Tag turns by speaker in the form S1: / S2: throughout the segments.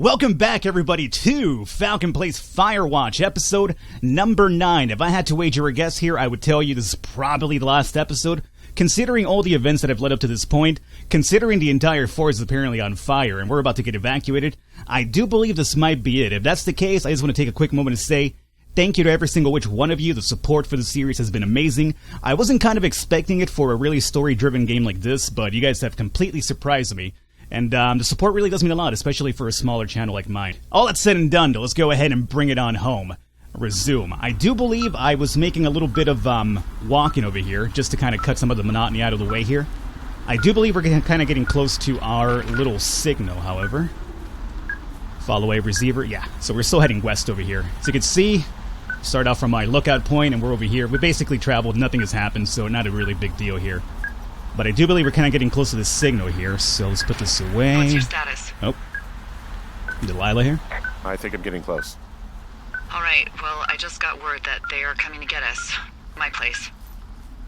S1: Welcome back, everybody, to Falcon Plays Firewatch, episode number 9. If I had to wager a guess here, I would tell you this is probably the last episode. Considering all the events that have led up to this point, considering the entire fort is apparently on fire and we're about to get evacuated, I do believe this might be it. If that's the case, I just want to take a quick moment to say thank you to every single which one of you. The support for the series has been amazing. I wasn't kind of expecting it for a really story-driven game like this, but you guys have completely surprised me. And the support really does mean a lot, especially for a smaller channel like mine. All that's said and done, though, let's go ahead and bring it on home. Resume. I do believe I was making a little bit of walking over here, just to kind of cut some of the monotony out of the way here. I do believe we're kind of getting close to our little signal, however. Follow wave receiver, yeah. So we're still heading west over here. So you can see, start out from my lookout point, and we're over here. We basically traveled, nothing has happened, so not a really big deal here. But I do believe we're kind of getting close to the signal here, so let's put this away.
S2: What's your status?
S1: Oh. Delilah here?
S3: I think I'm getting close.
S2: Alright, well, I just got word that they are coming to get us. My place.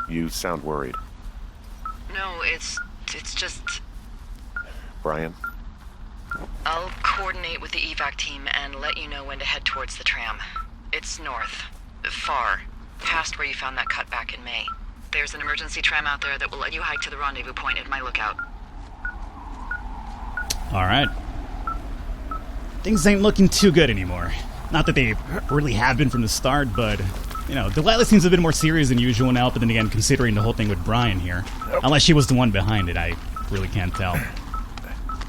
S3: You sound worried.
S2: No, it's just...
S3: Brian?
S2: I'll coordinate with the evac team and let you know when to head towards the tram. It's north. Far. Past where you found that cut back in May. There's an emergency tram out there that will let you hike to the rendezvous point at my lookout.
S1: Alright. Things ain't looking too good anymore. Not that they really have been from the start, but, you know, Delilah seems a bit more serious than usual now, but then again, considering the whole thing with Brian here. Unless she was the one behind it, I really can't tell.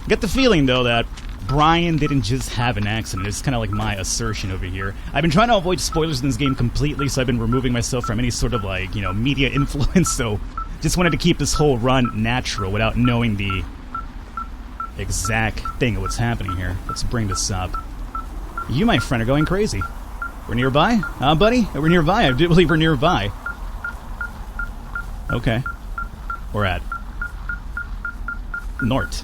S1: Get the feeling, though, that Brian didn't just have an accident. It's kind of like my assertion over here. I've been trying to avoid spoilers in this game completely, so I've been removing myself from any sort of, like, you know, media influence, so just wanted to keep this whole run natural without knowing the exact thing of what's happening here. Let's bring this up. You, my friend, are going crazy. We're nearby? Huh, buddy? We're nearby. I do believe we're nearby. Okay. We're at Nort.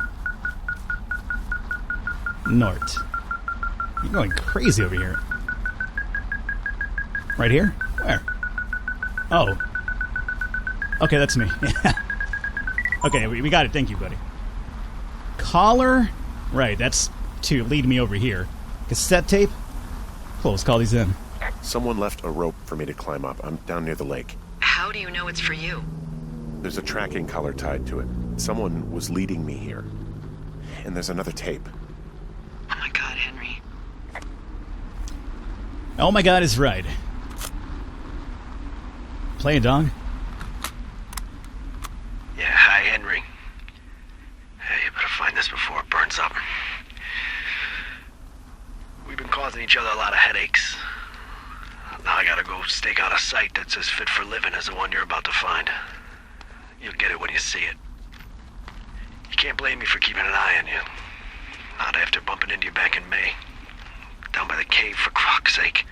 S1: Nort. You're going crazy over here. Right here? Where? Oh. Okay, that's me. Okay, we got it. Thank you, buddy. Collar? Right, that's to lead me over here. Cassette tape? Cool, let's call these in.
S3: Someone left a rope for me to climb up. I'm down near the lake.
S2: How do you know it's for you?
S3: There's a tracking collar tied to it. Someone was leading me here. And there's another tape.
S2: Oh my god, Henry.
S1: Oh my god is right. Play it, dog.
S4: Yeah, hi, Henry. Hey, you better find this before it burns up. We've been causing each other a lot of headaches. Now I gotta go stake out a site that's as fit for living as the one you're about to find. You'll get it when you see it. You can't blame me for keeping an eye on you. Not after bumping into you back in May. Down by the cave, for croc's sake.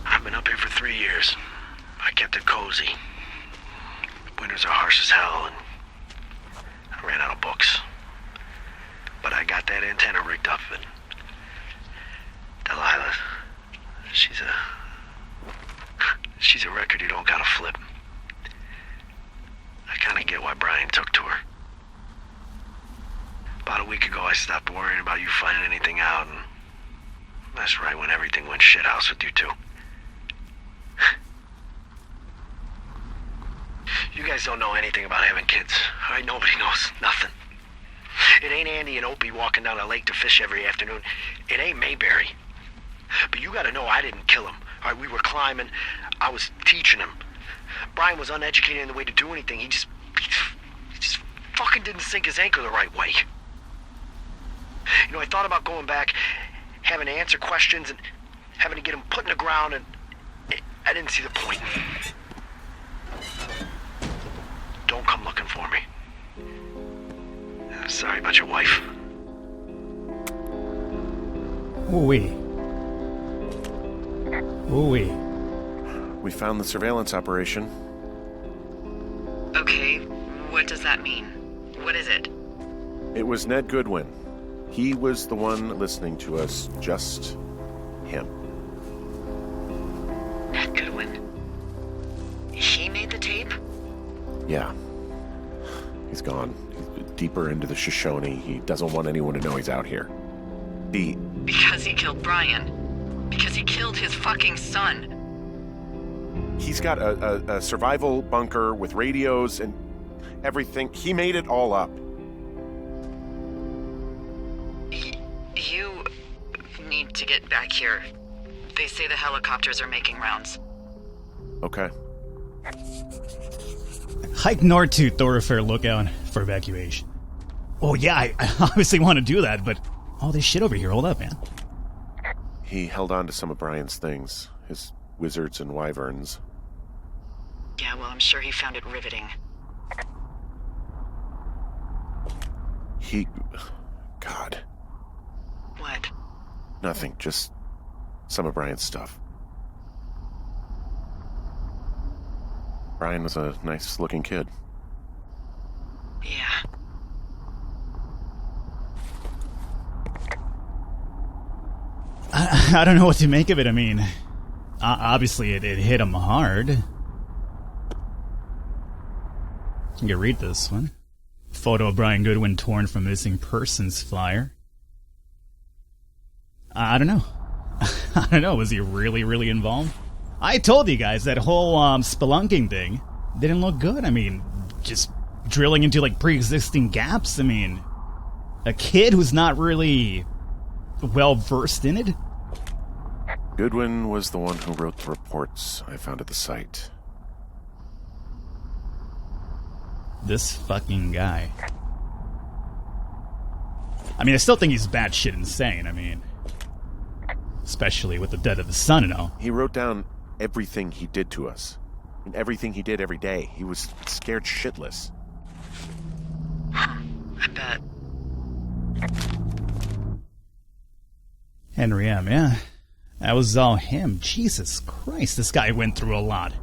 S4: I've been up here for 3 years. I kept it cozy. Winters are harsh as hell, and I ran out of books. But I got that antenna rigged up, and Delilah, she's a record you don't gotta flip. I kinda get why Brian took to her. About a week ago, I stopped worrying about you finding anything out, and that's right when everything went shithouse with you two. You guys don't know anything about having kids. All right, nobody knows nothing. It ain't Andy and Opie walking down a lake to fish every afternoon. It ain't Mayberry. But you gotta know I didn't kill him. All right, we were climbing. I was teaching him. Brian was uneducated in the way to do anything. He just fucking didn't sink his anchor the right way. You know, I thought about going back, having to answer questions, and having to get him put in the ground, and I didn't see the point. Don't come looking for me. Sorry about your wife.
S1: Ooh-wee. Ooh-wee.
S3: We found the surveillance operation.
S2: Okay, what does that mean? What is it?
S3: It was Ned Goodwin. He was the one listening to us. Just him.
S2: Ned Goodwin? He made the tape?
S3: Yeah. He's gone. deeper into the Shoshone. He doesn't want anyone to know he's out here.
S2: Because he killed Brian. Because he killed his fucking son.
S3: He's got a survival bunker with radios and everything. He made it all up.
S2: You need to get back here. They say the helicopters are making rounds.
S3: Okay.
S1: Hike north to Thoroughfare Lookout for evacuation. Oh yeah, I obviously want to do that, but all this shit over here, hold up, man.
S3: He held on to some of Brian's things. His wizards and wyverns.
S2: Yeah, well, I'm sure he found it riveting.
S3: God.
S2: What?
S3: Nothing, just some of Brian's stuff. Brian was a nice-looking kid.
S2: Yeah.
S1: I don't know what to make of it. I mean, obviously it hit him hard. You can read this one. Photo of Brian Goodwin torn from missing persons flyer. I don't know. I don't know. Was he really involved? I told you guys that whole spelunking thing didn't look good. I mean, just drilling into like pre-existing gaps. I mean, a kid who's not really well versed in it.
S3: Goodwin was the one who wrote the reports I found at the site.
S1: This fucking guy. I mean, I still think he's batshit insane. I mean, especially with the death of his son and all.
S3: He wrote down everything he did to us. And everything he did every day. He was scared shitless.
S2: I bet.
S1: Henry M., yeah. That was all him. Jesus Christ, this guy went through a lot.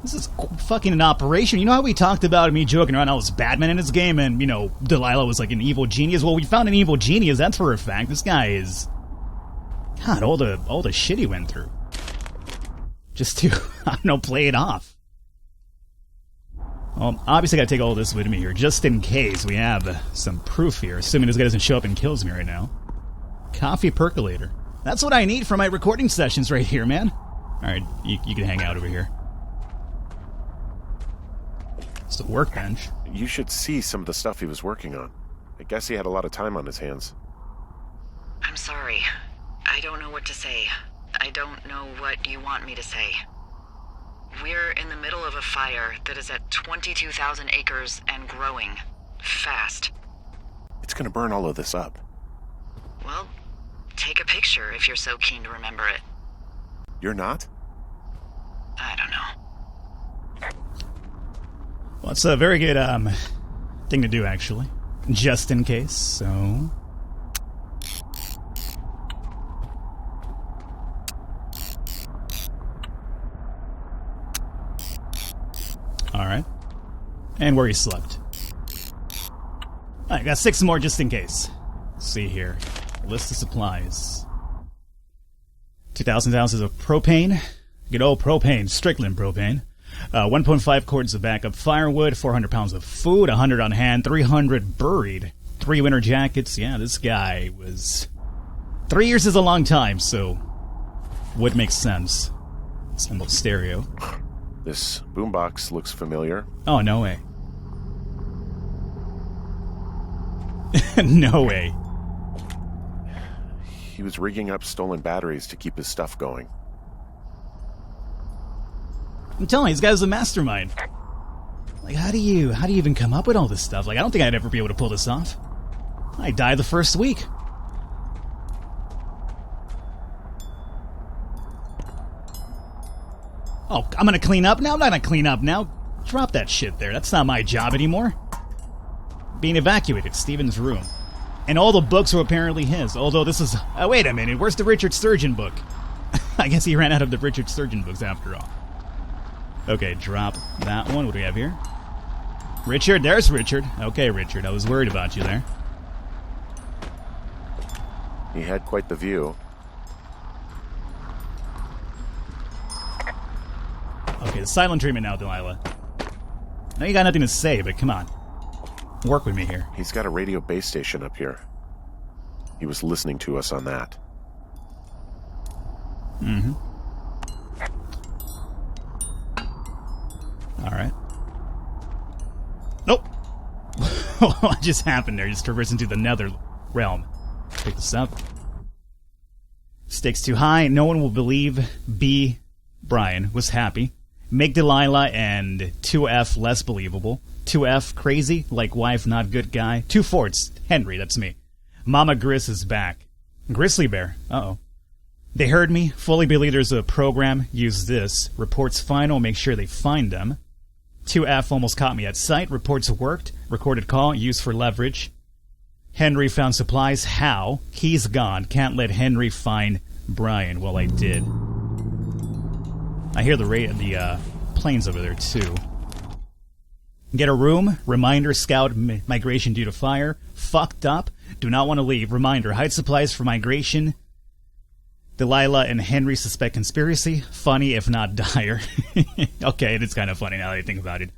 S1: This is fucking an operation. You know how we talked about me joking around all this Batman in his game and, you know, Delilah was like an evil genius? Well, we found an evil genius, that's for a fact. This guy is... God, all the shit he went through. Just to, I don't know, play it off. Well, obviously I gotta take all this with me here, just in case we have some proof here, assuming this guy doesn't show up and kills me right now. Coffee percolator. That's what I need for my recording sessions right here, man. Alright, you can hang out over here. It's the workbench.
S3: You should see some of the stuff he was working on. I guess he had a lot of time on his hands.
S2: I'm sorry. I don't know what to say. I don't know what you want me to say. We're in the middle of a fire that is at 22,000 acres and growing. Fast.
S3: It's gonna burn all of this up.
S2: Well, take a picture if you're so keen to remember it.
S3: You're not?
S2: I don't know.
S1: Well, it's a very good thing to do, actually. Just in case, so... Alright. And where he slept. Alright, got 6 more just in case. Let's see here. List of supplies. 2,000 ounces of propane. Good old propane. Strickland propane. 1.5 quarts of backup firewood. 400 pounds of food. 100 on hand. 300 buried. 3 winter jackets. Yeah, this guy was... 3 years is a long time, so... would make sense. Some old stereo.
S3: This boombox looks familiar.
S1: Oh, no way. No way.
S3: He was rigging up stolen batteries to keep his stuff going.
S1: I'm telling you, this guy's a mastermind. Like, how do you even come up with all this stuff? Like, I don't think I'd ever be able to pull this off. I died the first week. Oh, I'm gonna clean up now? I'm not gonna clean up now. Drop that shit there. That's not my job anymore. Being evacuated, Stephen's room. And all the books were apparently his, although this is... Oh, wait a minute, where's the Richard Sturgeon book? I guess he ran out of the Richard Sturgeon books after all. Okay, drop that one. What do we have here? Richard, there's Richard. Okay, Richard, I was worried about you there.
S3: He had quite the view.
S1: Okay, the silent treatment now, Delilah. I know you got nothing to say, but come on. work with me here.
S3: He's got a radio base station up here. He was listening to us on that.
S1: Mm-hmm. All right. Nope. What just happened there? Just traversing into the nether realm. Pick this up. Stakes too high. No one will believe B. Brian was happy. Make Delilah and 2F less believable. 2F crazy, like wife, not good guy. 2 Forts. Henry, that's me. Mama Gris is back. Grizzly Bear. Uh-oh. They heard me. Fully believe there's a program. Use this. Reports final. Make sure they find them. 2F almost caught me at sight. Reports worked. Recorded call. Used for leverage. Henry found supplies. How? Key's gone. Can't let Henry find Brian. Well, I did. I hear the planes over there, too. Get a room. Reminder, scout migration due to fire. Fucked up. Do not want to leave. Reminder, hide supplies for migration. Delilah and Henry suspect conspiracy. Funny, if not dire. Okay, it is kind of funny now that I think about it.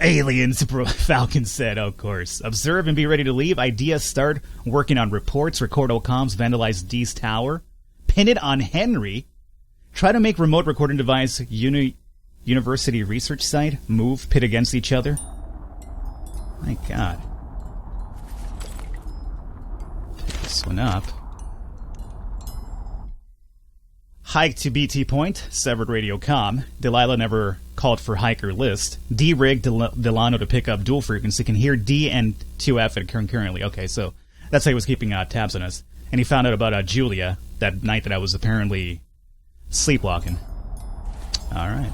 S1: Aliens, Falcon said, of course. Observe and be ready to leave. Idea, start working on reports. Record all comms. Vandalize D's tower. Pin it on Henry. Try to make remote recording device university research site. Move, pit against each other. My God. Pick this one up. Hike to BT point. Severed radio comm. Delilah never called for hiker list. D-rigged Delano to pick up dual frequency. Can hear D and 2F concurrently. Okay, so that's how he was keeping tabs on us. And he found out about Julia that night that I was apparently sleepwalking. Alright.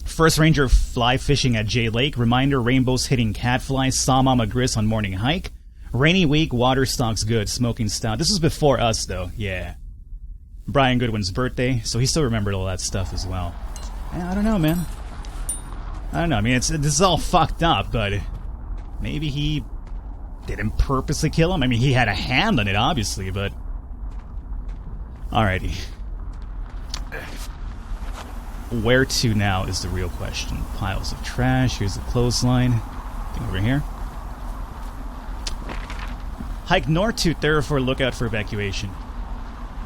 S1: First Ranger fly fishing at J Lake. Reminder, rainbows hitting catflies. Saw Mama Gris on morning hike. Rainy week, water stocks good. Smoking stout. This was before us, though. Yeah. Brian Goodwin's birthday, so he still remembered all that stuff as well. Yeah, I don't know, man. I don't know. I mean, this is all fucked up, but maybe he didn't purposely kill him. I mean, he had a hand on it, obviously, but... Alrighty. Where to now is the real question. Piles of trash. Here's the clothesline. Over here. Hike north to Therefore lookout for evacuation.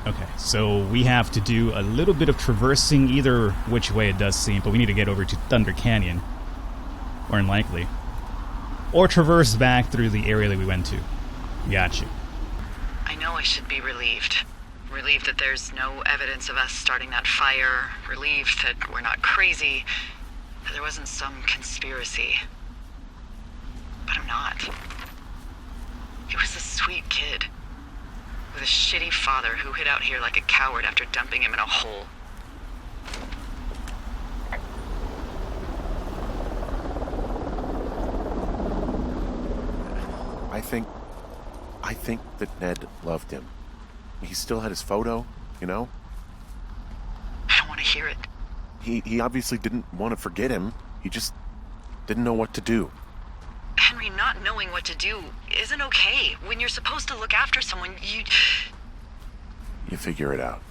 S1: Okay, so we have to do a little bit of traversing either which way it does seem, but we need to get over to Thunder Canyon. Or unlikely. Or traverse back through the area that we went to. Gotcha.
S2: I know I should be relieved. Relieved that there's no evidence of us starting that fire. Relieved that we're not crazy. That there wasn't some conspiracy. But I'm not. He was a sweet kid. With a shitty father who hid out here like a coward after dumping him in a hole.
S3: I think that Ned loved him. He still had his photo, you know?
S2: I don't want to hear it.
S3: He obviously didn't want to forget him. He just didn't know what to do.
S2: Henry, not knowing what to do isn't okay. When you're supposed to look after someone,
S3: You figure it out.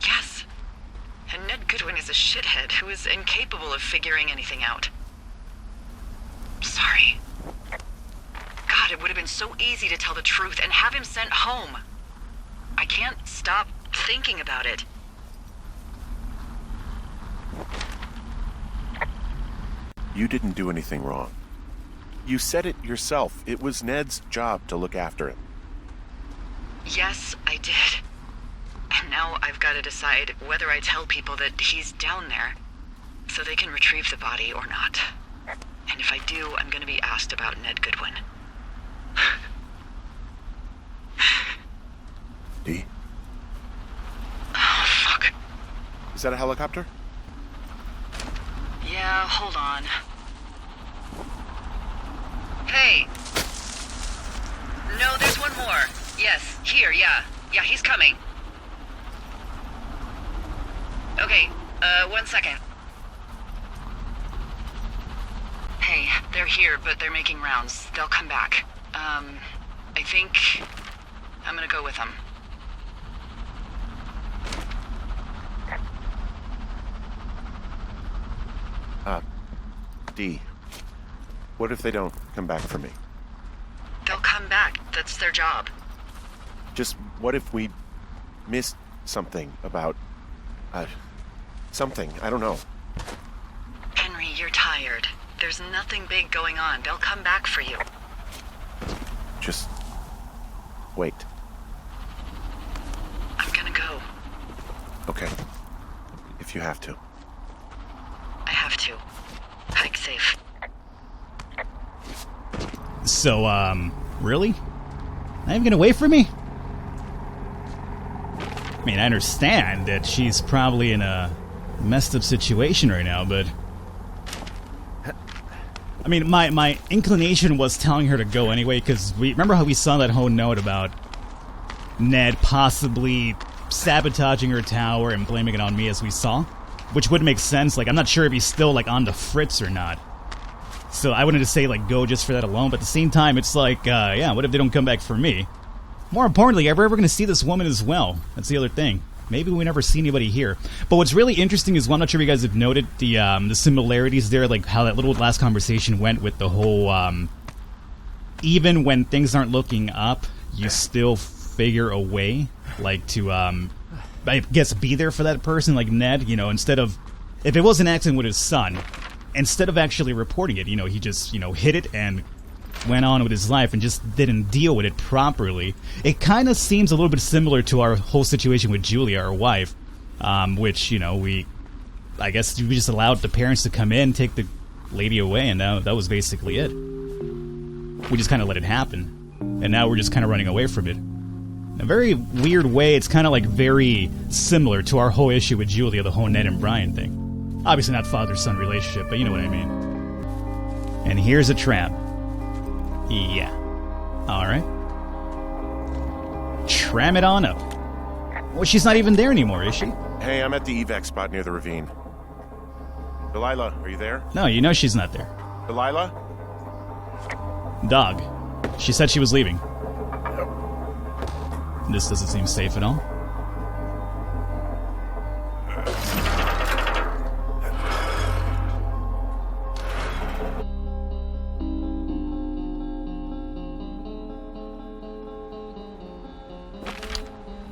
S2: Yes. And Ned Goodwin is a shithead who is incapable of figuring anything out. Sorry. God, it would have been so easy to tell the truth and have him sent home. I can't stop thinking about it.
S3: You didn't do anything wrong. You said it yourself. It was Ned's job to look after him.
S2: Yes, I did. And now I've got to decide whether I tell people that he's down there so they can retrieve the body or not. And if I do, I'm going to be asked about Ned Goodwin.
S3: D?
S2: Oh, fuck.
S3: Is that a helicopter?
S2: Yeah, hold on. Hey. No, there's one more. Yes, here, yeah. Yeah, he's coming. Okay, 1 second. Hey, they're here, but they're making rounds. They'll come back. I think I'm gonna go with them.
S3: Dee, what if they don't come back for me?
S2: They'll come back. That's their job.
S3: Just what if we missed something about... something, I don't know.
S2: Henry, you're tired. There's nothing big going on. They'll come back for you.
S3: Just... wait.
S2: I'm gonna go.
S3: Okay. If you have to.
S2: I have to. Hike safe.
S1: So, really? Not even gonna wait for me? I mean, I understand that she's probably in a messed up situation right now, but... I mean, my inclination was telling her to go anyway, because remember how we saw that whole note about Ned possibly sabotaging her tower and blaming it on me, as we saw? Which would make sense. Like, I'm not sure if he's still, like, on the fritz or not. So I wanted to say, like, go just for that alone, but at the same time, it's like, yeah, what if they don't come back for me? More importantly, are we ever going to see this woman as well? That's the other thing. Maybe we never see anybody here. But what's really interesting is, well, I'm not sure if you guys have noted the similarities there, like how that little last conversation went with the whole, even when things aren't looking up, you still figure a way, like, to, I guess, be there for that person, like Ned, you know, instead of, if it was an accident with his son, instead of actually reporting it, you know, he just, you know, hit it and went on with his life and just didn't deal with it properly. It kind of seems a little bit similar to our whole situation with Julia, our wife, which, you know, I guess we just allowed the parents to come in, take the lady away, and that was basically it. We just kind of let it happen, and now we're just kind of running away from it. In a very weird way, it's kind of like very similar to our whole issue with Julia, the whole Ned and Brian thing. Obviously not father-son relationship, but you know what I mean. And here's a trap. Yeah. Alright. Tram it on up. Well, she's not even there anymore, is she?
S3: Hey, I'm at the evac spot near the ravine. Delilah, are you there?
S1: No, you know she's not there.
S3: Delilah?
S1: Dog. She said she was leaving. This doesn't seem safe at all.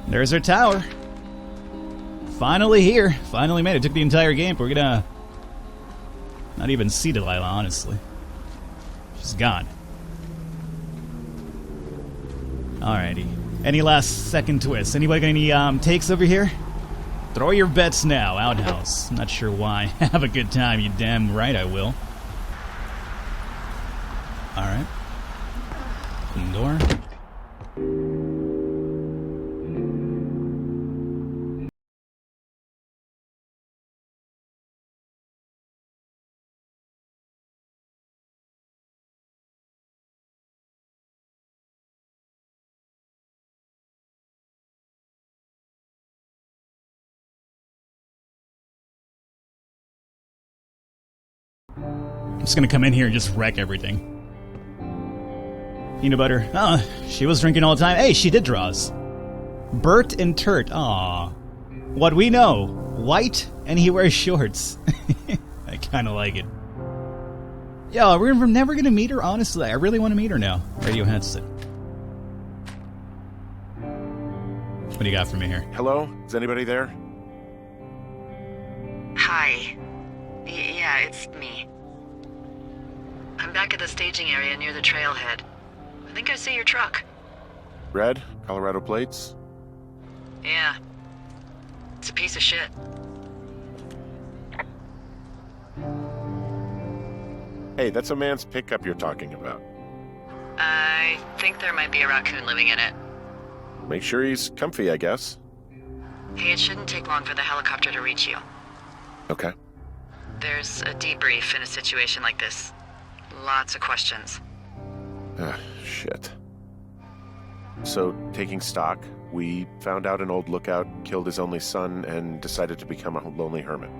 S1: There's her tower. Finally here. Finally made it. Took the entire game. We're gonna not even see Delilah, honestly. She's gone. Alrighty. Any last second twists? Anybody got any takes over here? Throw your bets now, outhouse. Not sure why. Have a good time, you damn right I will. Alright. Open door. I'm just gonna come in here and just wreck everything. Peanut butter. Oh, she was drinking all the time. Hey, she did draws. Bert and Turt. Aw. What we know. White, and he wears shorts. I kinda like it. Yo, we're never gonna meet her, honestly. I really want to meet her now. Radio headset. What do you got for me here?
S3: Hello? Is anybody there?
S2: Hi. Yeah, it's me. I'm back at the staging area near the trailhead. I think I see your truck.
S3: Red? Colorado plates?
S2: Yeah. It's a piece of shit.
S3: Hey, that's a man's pickup you're talking about.
S2: I think there might be a raccoon living in it.
S3: Make sure he's comfy, I guess.
S2: Hey, it shouldn't take long for the helicopter to reach you.
S3: Okay.
S2: There's a debrief in a situation like this. Lots of questions.
S3: Shit. So, taking stock, we found out an old lookout killed his only son and decided to become a lonely hermit.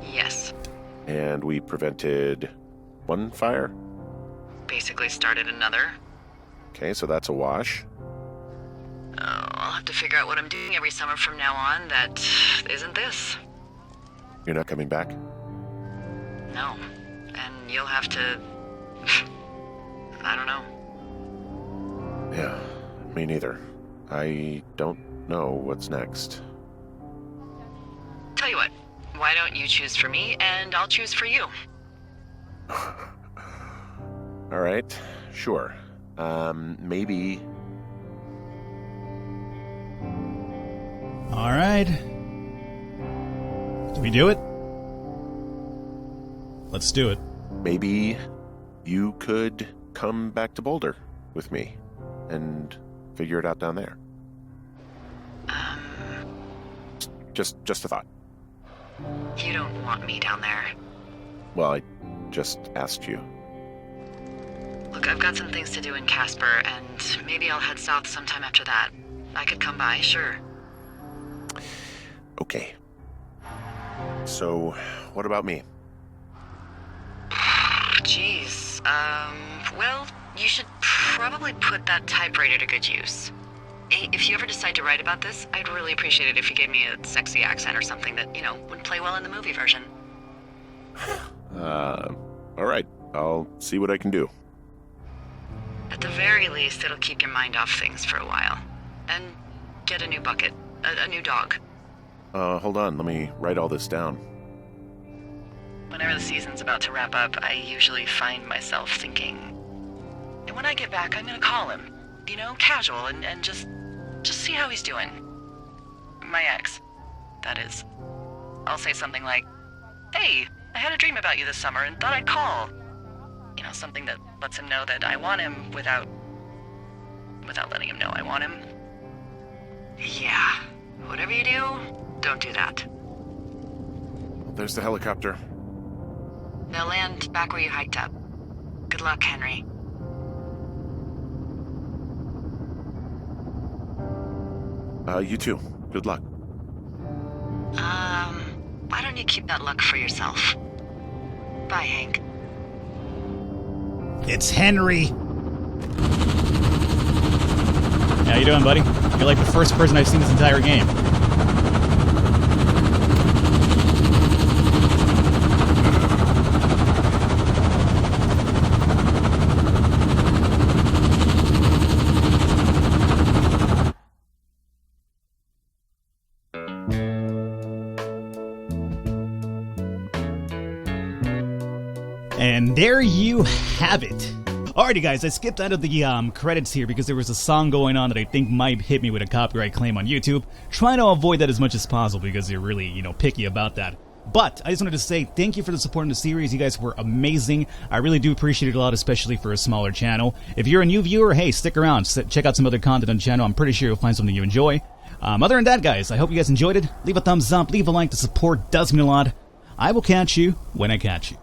S2: Yes.
S3: And we prevented one fire?
S2: Basically started another.
S3: Okay, so that's a wash.
S2: I'll have to figure out what I'm doing every summer from now on that isn't this.
S3: You're not coming back?
S2: No. And you'll have to... I don't know.
S3: Yeah, me neither. I don't know what's next.
S2: Tell you what, why don't you choose for me, and I'll choose for you?
S3: All right, sure. Maybe...
S1: All right. Do we do it? Let's do it.
S3: Maybe you could come back to Boulder with me and figure it out down there. Just a thought.
S2: You don't want me down there.
S3: Well, I just asked you.
S2: Look, I've got some things to do in Casper, and maybe I'll head south sometime after that. I could come by, sure.
S3: Okay. So, what about me?
S2: Jeez. Well, you should probably put that typewriter to good use. Hey, if you ever decide to write about this, I'd really appreciate it if you gave me a sexy accent or something that, would play well in the movie version.
S3: Alright. I'll see what I can do.
S2: At the very least, it'll keep your mind off things for a while. And get a new bucket. A new dog.
S3: Hold on. Let me write all this down.
S2: Whenever the season's about to wrap up, I usually find myself thinking, and when I get back, I'm gonna call him. Casual, and just see how he's doing. My ex, that is. I'll say something like, hey, I had a dream about you this summer and thought I'd call. Something that lets him know that I want him without letting him know I want him. Yeah, whatever you do, don't do that.
S3: Well, there's the helicopter.
S2: They'll land back where you hiked up. Good luck, Henry.
S3: You too. Good luck.
S2: Why don't you keep that luck for yourself? Bye, Hank.
S1: It's Henry. How you doing, buddy? You're like the first person I've seen this entire game. And there you have it. Alrighty guys, I skipped out of the credits here because there was a song going on that I think might hit me with a copyright claim on YouTube. Trying to avoid that as much as possible because they're really, picky about that. But I just wanted to say thank you for the support in the series. You guys were amazing. I really do appreciate it a lot, especially for a smaller channel. If you're a new viewer, hey, stick around. Check out some other content on the channel. I'm pretty sure you'll find something you enjoy. Other than that, guys, I hope you guys enjoyed it. Leave a thumbs up, leave a like. The support does mean a lot. I will catch you when I catch you.